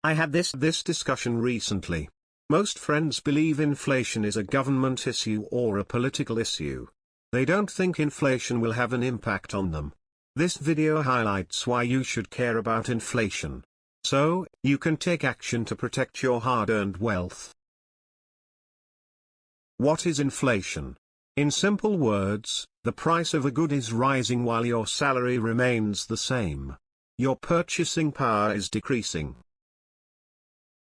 I had this discussion recently. Most friends believe inflation is a government issue or a political issue. They don't think inflation will have an impact on them. This video highlights why you should care about inflation, so you can take action to protect your hard-earned wealth. What is inflation? In simple words, the price of a good is rising while your salary remains the same. Your purchasing power is decreasing.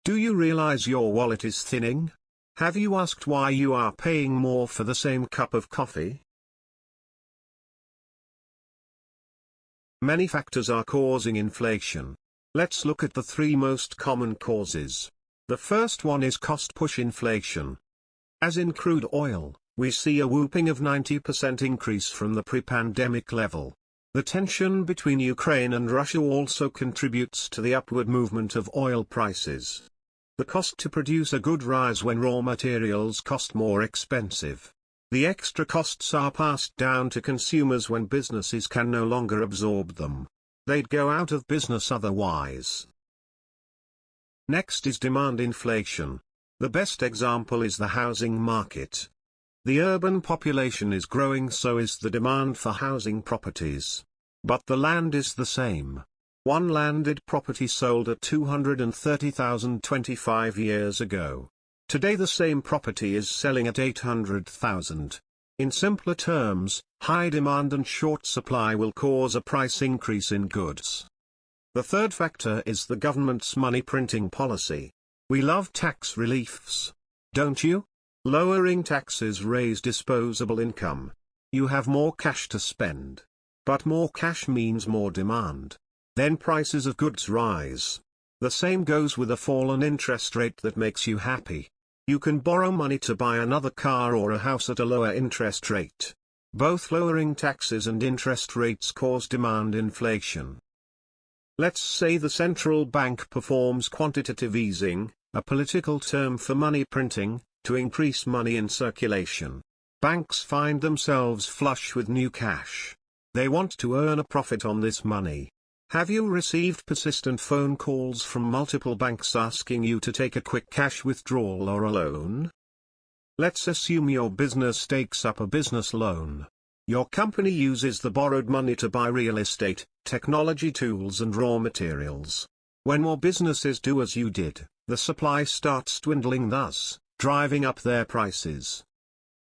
Do you realize your wallet is thinning? Have you asked why you are paying more for the same cup of coffee? Many factors are causing inflation. Let's look at the three most common causes. The first one is cost-push inflation. As in crude oil, we see a whopping of 90% increase from the pre-pandemic level. The tension between Ukraine and Russia also contributes to the upward movement of oil prices. The cost to produce a good rise when raw materials cost more expensive. The extra costs are passed down to consumers when businesses can no longer absorb them. They'd go out of business otherwise. Next is demand inflation. The best example is the housing market. The urban population is growing, so is the demand for housing properties. But the land is the same. One landed property sold at $230,000 25 years ago. Today the same property is selling at $800,000. In simpler terms, high demand and short supply will cause a price increase in goods. The third factor is the government's money printing policy. We love tax reliefs, don't you? Lowering taxes raise disposable income. You have more cash to spend. But more cash means more demand. Then prices of goods rise. The same goes with a fallen interest rate that makes you happy. You can borrow money to buy another car or a house at a lower interest rate. Both lowering taxes and interest rates cause demand inflation. Let's say the central bank performs quantitative easing, a political term for money printing, to increase money in circulation. Banks find themselves flush with new cash. They want to earn a profit on this money. Have you received persistent phone calls from multiple banks asking you to take a quick cash withdrawal or a loan? Let's assume your business takes up a business loan. Your company uses the borrowed money to buy real estate, technology tools and raw materials. When more businesses do as you did, the supply starts dwindling, thus driving up their prices.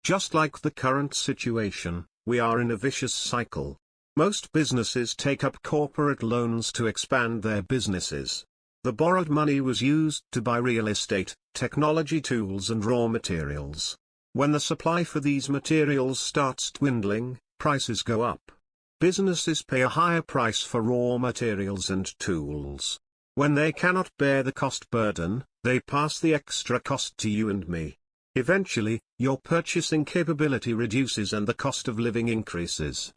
Just like the current situation, we are in a vicious cycle. Most businesses take up corporate loans to expand their businesses. The borrowed money was used to buy real estate, technology tools and raw materials. When the supply for these materials starts dwindling, prices go up. Businesses pay a higher price for raw materials and tools. When they cannot bear the cost burden, they pass the extra cost to you and me. Eventually, your purchasing capability reduces and the cost of living increases.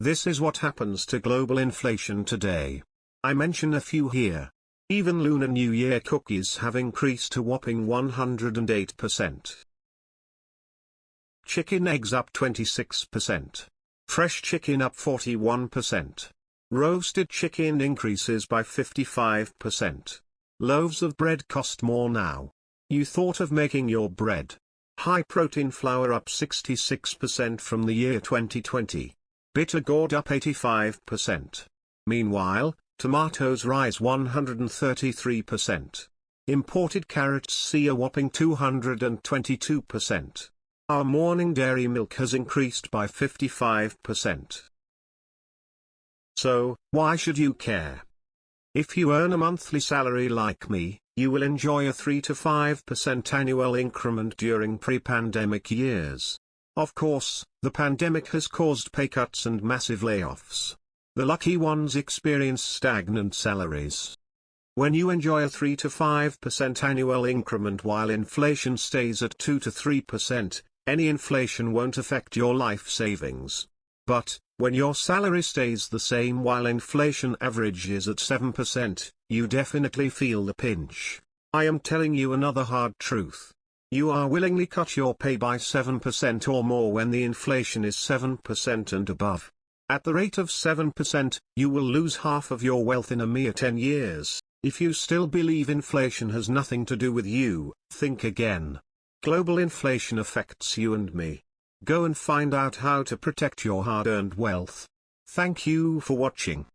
This is what happens to global inflation today. I mention a few here. Even Lunar New Year cookies have increased a whopping 108%. Chicken eggs up 26%. Fresh chicken up 41%. Roasted chicken increases by 55%. Loaves of bread cost more now. You thought of making your bread. High protein flour up 66% from the year 2020. Bitter gourd up 85%. Meanwhile, tomatoes rise 133%. Imported carrots see a whopping 222%. Our morning dairy milk has increased by 55%. So, why should you care? If you earn a monthly salary like me, you will enjoy a 3 to 5% annual increment during pre-pandemic years. Of course, the pandemic has caused pay cuts and massive layoffs. The lucky ones experience stagnant salaries. When you enjoy a 3 to 5% annual increment while inflation stays at 2 to 3%, any inflation won't affect your life savings. But, when your salary stays the same while inflation averages at 7%, you definitely feel the pinch. I am telling you another hard truth. You are willingly cut your pay by 7% or more when the inflation is 7% and above. At the rate of 7%, you will lose half of your wealth in a mere 10 years. If you still believe inflation has nothing to do with you, think again. Global inflation affects you and me. Go and find out how to protect your hard-earned wealth. Thank you for watching.